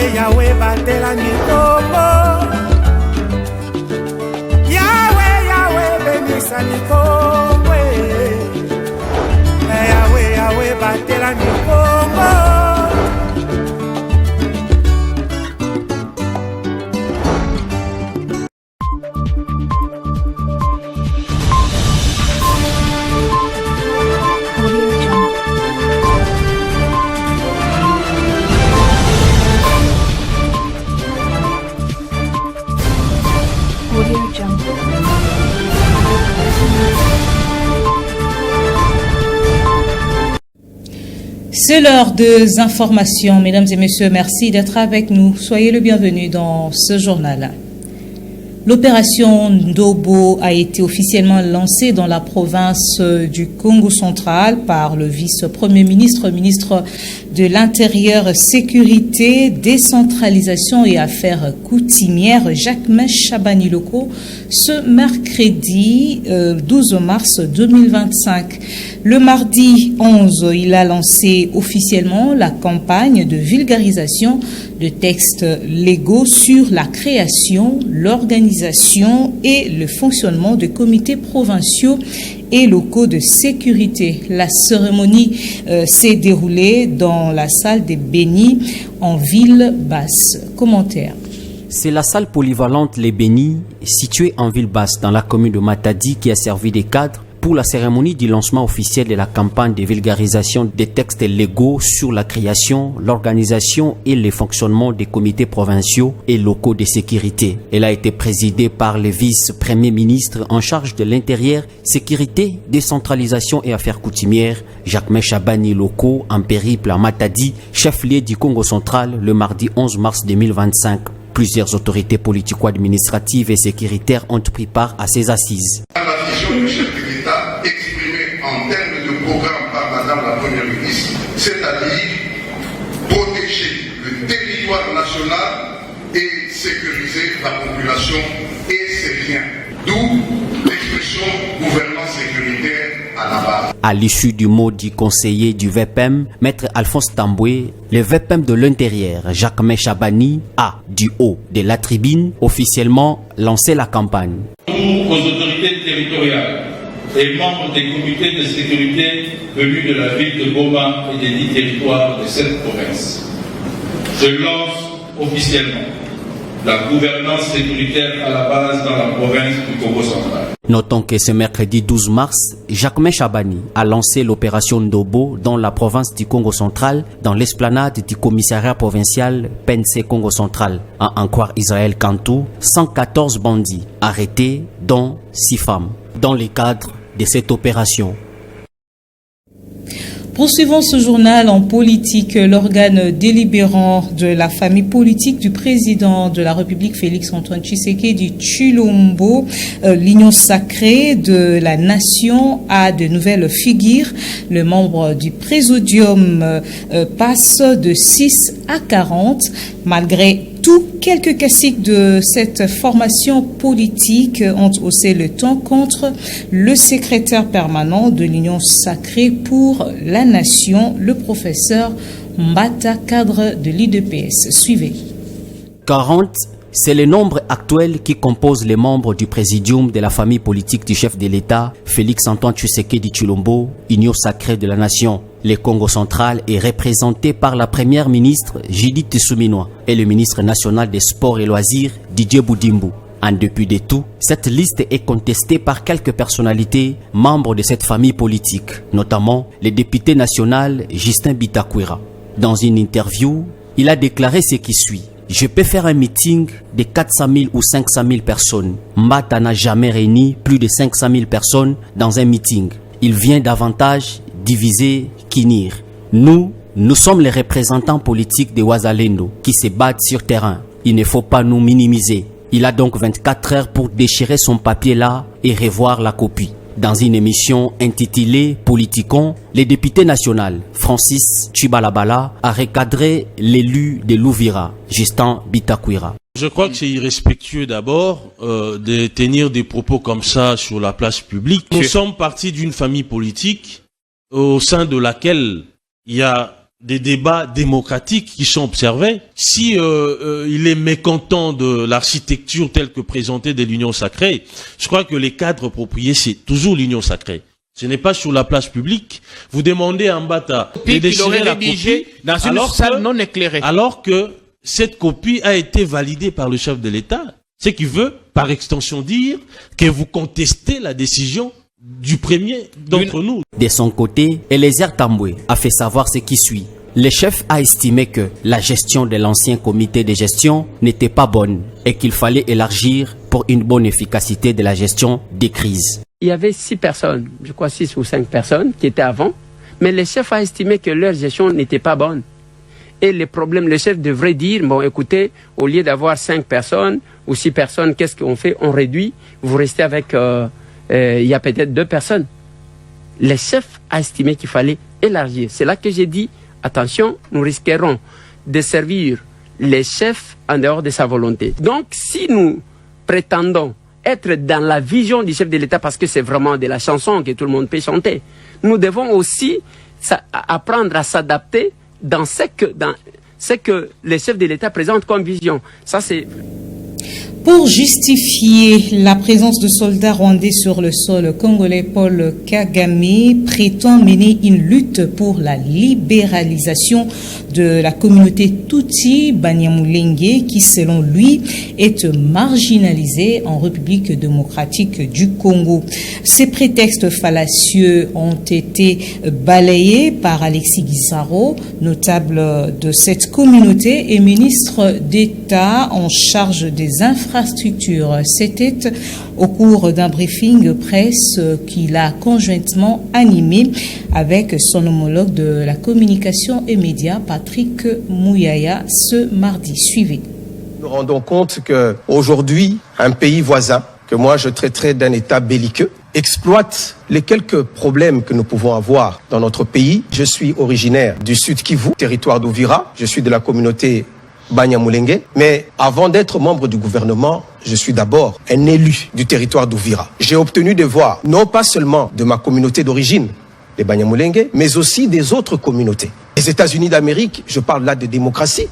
Yahweh, Yahweh, batela mikombo. Yahweh, Yahweh, benisa mikombo. Yahweh, Yahweh, batela mikombo. C'est l'heure des informations. Mesdames et messieurs, merci d'être avec nous. Soyez le bienvenu dans ce journal. L'opération Ndobo a été officiellement lancée dans la province du Congo central par le vice-premier ministre, ministre de l'Intérieur, Sécurité, Décentralisation et Affaires coutumières, Jacques Chabani Loko, ce mercredi 12 mars 2025. Le mardi 11, il a lancé officiellement la campagne de vulgarisation de textes légaux sur la création, l'organisation et le fonctionnement de comités provinciaux et locaux de sécurité. La cérémonie s'est déroulée dans la salle des Bénis en ville basse. Commentaire. C'est la salle polyvalente Les Bénis, située en ville basse dans la commune de Matadi, qui a servi de cadre pour la cérémonie du lancement officiel de la campagne de vulgarisation des textes légaux sur la création, l'organisation et le fonctionnement des comités provinciaux et locaux de sécurité. Elle a été présidée par le vice-premier ministre en charge de l'intérieur, sécurité, décentralisation et affaires coutumières, Jacques Chabani Loko, en périple à Matadi, chef-lieu du Congo central, le mardi 11 mars 2025. Plusieurs autorités politico-administratives et sécuritaires ont pris part à ces assises. La vision du chef de l'État exprimée en termes de programme par Madame la Première ministre, c'est-à-dire protéger le territoire national et sécuriser la population et ses biens. D'où l'expression gouvernance sécuritaire à la base. À l'issue du mot du conseiller du VPM, Maître Alphonse Tamboué, le VPM de l'intérieur, Jacques Chabani, a, du haut de la tribune, officiellement lancé la campagne. Aux autorités territoriales et membres des comités de sécurité venus de la ville de Goma et des 10 territoires de cette province, je lance officiellement la gouvernance sécuritaire à la base dans la province du Congo central. Notons que ce mercredi 12 mars, Jacques Chabani a lancé l'opération Ndobo dans la province du Congo central, dans l'esplanade du commissariat provincial PNC Congo central. À en croire Israël Kantou, 114 bandits arrêtés, dont 6 femmes. Dans le cadre de cette opération, poursuivons ce journal en politique. L'organe délibérant de la famille politique du président de la République, Félix-Antoine Tshisekedi Tshilombo, l'Union sacrée de la nation, a de nouvelles figures. Le membre du présidium passe de 6 à 40. Malgré tout, quelques caciques de cette formation politique ont haussé le ton contre le secrétaire permanent de l'Union sacrée pour la nation, le professeur Mbata, cadre de l'IDPS. Suivez. 40, c'est le nombre actuel qui compose les membres du présidium de la famille politique du chef de l'État, Félix-Antoine Tshisekedi Tshilombo, Union sacrée de la nation. Le Congo central est représenté par la première ministre Judith Suminwa et le ministre national des Sports et Loisirs Didier Boudimbu. En dépit de tout, cette liste est contestée par quelques personnalités membres de cette famille politique, notamment le député national Justin Bitakwira. Dans une interview, il a déclaré ce qui suit. Je peux faire un meeting de 400 000 ou 500 000 personnes. Mbata n'a jamais réuni plus de 500 000 personnes dans un meeting. Il vient davantage diviser qu'unir. Nous sommes les représentants politiques de Wazalendo qui se battent sur terrain. Il ne faut pas nous minimiser. Il a donc 24 heures pour déchirer son papier là et revoir la copie. Dans une émission intitulée Politicon, le député national Francis Chibalabala a recadré l'élu de Louvira, Justin Bitakwira. Je crois que c'est irrespectueux d'abord de tenir des propos comme ça sur la place publique. Nous sommes partis d'une famille politique au sein de laquelle il y a des débats démocratiques qui sont observés. Si il est mécontent de l'architecture telle que présentée de l'Union sacrée, je crois que les cadres appropriés, c'est toujours l'Union sacrée. Ce n'est pas sur la place publique. Vous demandez à Mbata de déchirer la copie dans une salle non éclairée. Alors que cette copie a été validée par le chef de l'État. Ce qui veut, par extension, dire que vous contestez la décision du premier d'entre nous. De son côté, Eliezer Tambwe a fait savoir ce qui suit. Le chef a estimé que la gestion de l'ancien comité de gestion n'était pas bonne et qu'il fallait élargir pour une bonne efficacité de la gestion des crises. Il y avait 6 personnes, je crois 6 ou 5 personnes qui étaient avant, mais le chef a estimé que leur gestion n'était pas bonne. Et les problèmes, le chef devrait dire, bon écoutez, au lieu d'avoir 5 personnes ou 6 personnes, qu'est-ce qu'on fait? On réduit, vous restez avec, il y a peut-être 2 personnes. Le chef a estimé qu'il fallait élargir. C'est là que j'ai dit, attention, nous risquerons de servir les chefs en dehors de sa volonté. Donc, si nous prétendons être dans la vision du chef de l'État, parce que c'est vraiment de la chanson que tout le monde peut chanter, nous devons aussi apprendre à s'adapter dans ce que les chefs de l'État présentent comme vision. Ça, c'est... Pour justifier la présence de soldats rwandais sur le sol congolais, Paul Kagame prétend mener une lutte pour la libéralisation de la communauté Tutsi Banyamulenge qui, selon lui, est marginalisée en République démocratique du Congo. Ces prétextes fallacieux ont été balayés par Alexis Gisaro, notable de cette communauté et ministre d'État en charge des infrastructures. C'était au cours d'un briefing presse qu'il a conjointement animé avec son homologue de la communication et médias, Patrick Mouyaya, ce mardi. Suivez. Nous nous rendons compte qu'aujourd'hui, un pays voisin, que moi je traiterais d'un État belliqueux, exploite les quelques problèmes que nous pouvons avoir dans notre pays. Je suis originaire du Sud Kivu, territoire d'Uvira. Je suis de la communauté Banyamulenge, mais avant d'être membre du gouvernement, je suis d'abord un élu du territoire d'Uvira. J'ai obtenu des voix, non pas seulement de ma communauté d'origine, les Banyamulenge, mais aussi des autres communautés. Les États-Unis d'Amérique, je parle là de démocratie,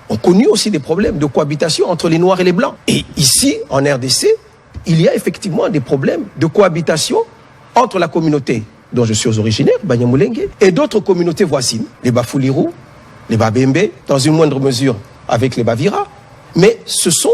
ont connu aussi des problèmes de cohabitation entre les Noirs et les Blancs. Et ici, en RDC, il y a effectivement des problèmes de cohabitation entre la communauté dont je suis originaire, Banyamulenge, et d'autres communautés voisines, les Bafouliru, les Babembe, dans une moindre mesure avec les Bavira, mais ce sont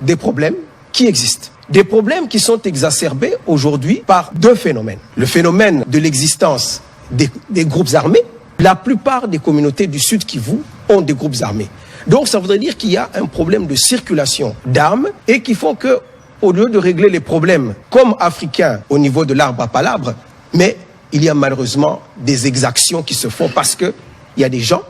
des problèmes qui existent. Des problèmes qui sont exacerbés aujourd'hui par 2 phénomènes. Le phénomène de l'existence des groupes armés. La plupart des communautés du Sud Kivu ont des groupes armés. Donc ça voudrait dire qu'il y a un problème de circulation d'armes et qui font que, au lieu de régler les problèmes comme africains au niveau de l'arbre à palabre, mais il y a malheureusement des exactions qui se font parce qu'il y a des gens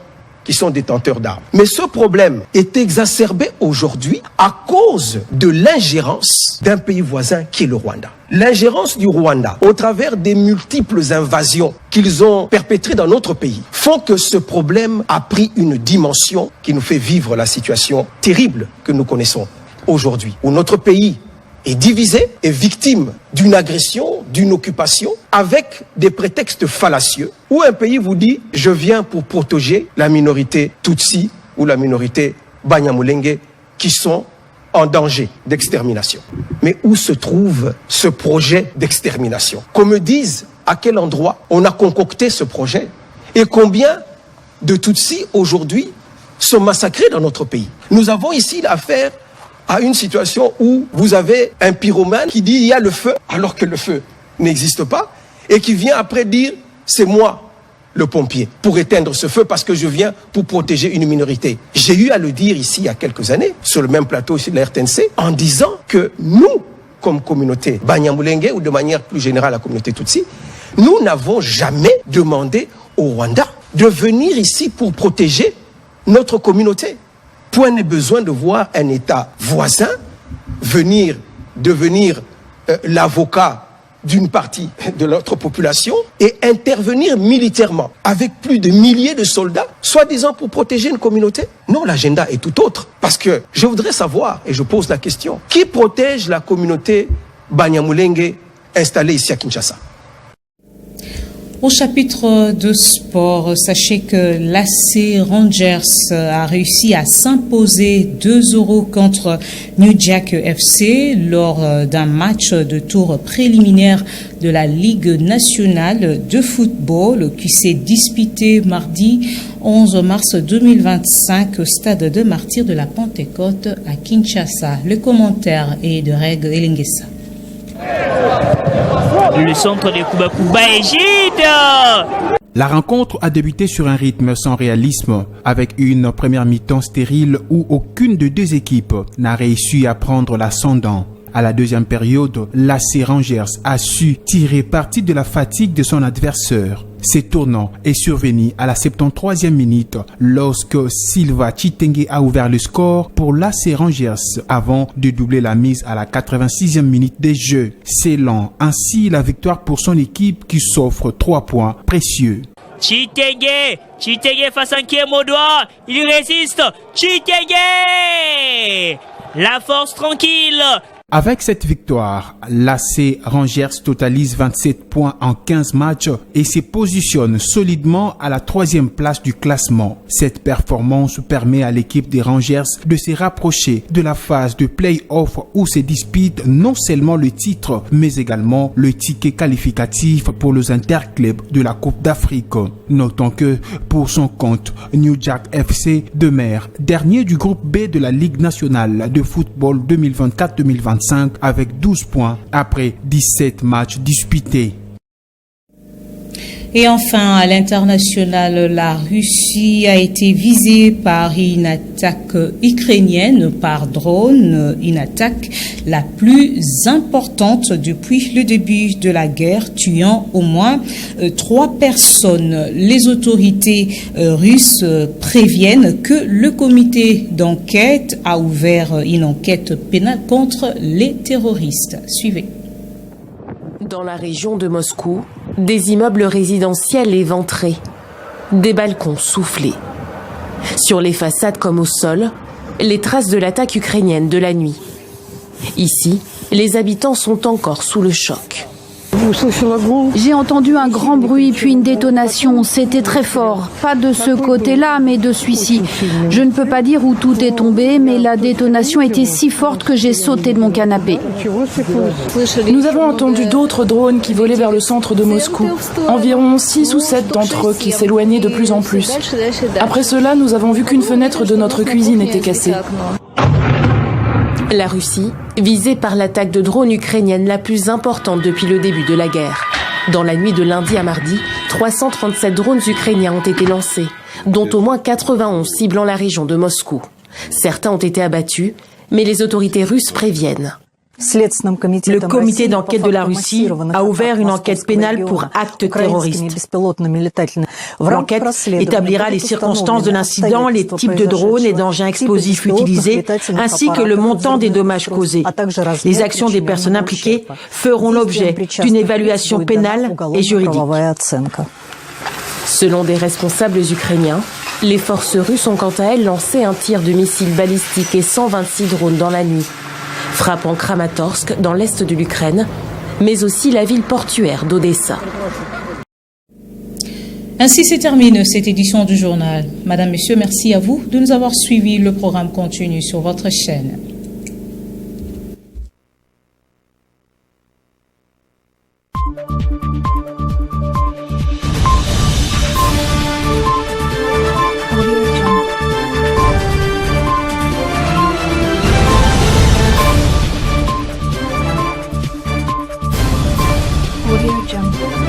qui sont détenteurs d'armes. Mais ce problème est exacerbé aujourd'hui à cause de l'ingérence d'un pays voisin qui est le Rwanda. L'ingérence du Rwanda, au travers des multiples invasions qu'ils ont perpétrées dans notre pays, font que ce problème a pris une dimension qui nous fait vivre la situation terrible que nous connaissons aujourd'hui, où notre pays est divisé, est victime d'une agression, d'une occupation, avec des prétextes fallacieux, où un pays vous dit « je viens pour protéger la minorité Tutsi ou la minorité Banyamulenge qui sont en danger d'extermination ». Mais où se trouve ce projet d'extermination? Qu'on me dise à quel endroit on a concocté ce projet et combien de Tutsis aujourd'hui sont massacrés dans notre pays. Nous avons ici l'affaire à une situation où vous avez un pyromane qui dit il y a le feu alors que le feu n'existe pas et qui vient après dire c'est moi le pompier pour éteindre ce feu parce que je viens pour protéger une minorité. J'ai eu à le dire ici il y a quelques années sur le même plateau ici de la RTNC en disant que nous, comme communauté Banyamulenge ou de manière plus générale la communauté Tutsi, nous n'avons jamais demandé au Rwanda de venir ici pour protéger notre communauté. Point n'est besoin de voir un État voisin devenir l'avocat d'une partie de notre population et intervenir militairement avec plus de milliers de soldats, soi-disant pour protéger une communauté. Non, l'agenda est tout autre. Parce que je voudrais savoir, et je pose la question, qui protège la communauté Banyamulenge installée ici à Kinshasa? Au chapitre de sport, sachez que l'AC Rangers a réussi à s'imposer 2-0 contre New Jack FC lors d'un match de tour préliminaire de la Ligue nationale de football qui s'est disputé mardi 11 mars 2025 au stade de Martyrs de la Pentecôte à Kinshasa. Le commentaire est de Reg Elengesa. Le centre de Kuba Égypte. La rencontre a débuté sur un rythme sans réalisme, avec une première mi-temps stérile où aucune des deux équipes n'a réussi à prendre l'ascendant. À la deuxième période, l'AC Rangers a su tirer parti de la fatigue de son adversaire. Ce tournant est survenu à la 73e minute lorsque Silva Chitenge a ouvert le score pour l'AC Rangers avant de doubler la mise à la 86e minute des jeux, scellant ainsi la victoire pour son équipe qui s'offre 3 points précieux. Chitenge face à Nkiemodoa, il résiste. Chitenge, la force tranquille. Avec cette victoire, l'AC Rangers totalise 27 points en 15 matchs et se positionne solidement à la 3e place du classement. Cette performance permet à l'équipe des Rangers de se rapprocher de la phase de play-off où se dispute non seulement le titre, mais également le ticket qualificatif pour les interclubs de la Coupe d'Afrique. Notons que, pour son compte, New Jack FC demeure dernier du groupe B de la Ligue nationale de football 2024-2025 avec 12 points après 17 matchs disputés. Et enfin, à l'international, la Russie a été visée par une attaque ukrainienne par drone, une attaque la plus importante depuis le début de la guerre, tuant au moins 3 personnes. Les autorités russes préviennent que le comité d'enquête a ouvert une enquête pénale contre les terroristes. Suivez. Dans la région de Moscou, des immeubles résidentiels éventrés, des balcons soufflés. Sur les façades comme au sol, les traces de l'attaque ukrainienne de la nuit. Ici, les habitants sont encore sous le choc. J'ai entendu un grand bruit puis une détonation, c'était très fort. Pas de ce côté-là, mais de celui-ci. Je ne peux pas dire où tout est tombé, mais la détonation était si forte que j'ai sauté de mon canapé. Nous avons entendu d'autres drones qui volaient vers le centre de Moscou. Environ 6 ou 7 d'entre eux qui s'éloignaient de plus en plus. Après cela, nous avons vu qu'une fenêtre de notre cuisine était cassée. La Russie, visée par l'attaque de drones ukrainienne la plus importante depuis le début de la guerre. Dans la nuit de lundi à mardi, 337 drones ukrainiens ont été lancés, dont au moins 91 ciblant la région de Moscou. Certains ont été abattus, mais les autorités russes préviennent. Le comité d'enquête de la Russie a ouvert une enquête pénale pour actes terroristes. L'enquête établira les circonstances de l'incident, les types de drones et d'engins explosifs utilisés, ainsi que le montant des dommages causés. Les actions des personnes impliquées feront l'objet d'une évaluation pénale et juridique. Selon des responsables ukrainiens, les forces russes ont quant à elles lancé un tir de missiles balistiques et 126 drones dans la nuit, frappant Kramatorsk dans l'est de l'Ukraine, mais aussi la ville portuaire d'Odessa. Ainsi se termine cette édition du journal. Madame, Monsieur, merci à vous de nous avoir suivis. Le programme continue sur votre chaîne. Audio Jungle.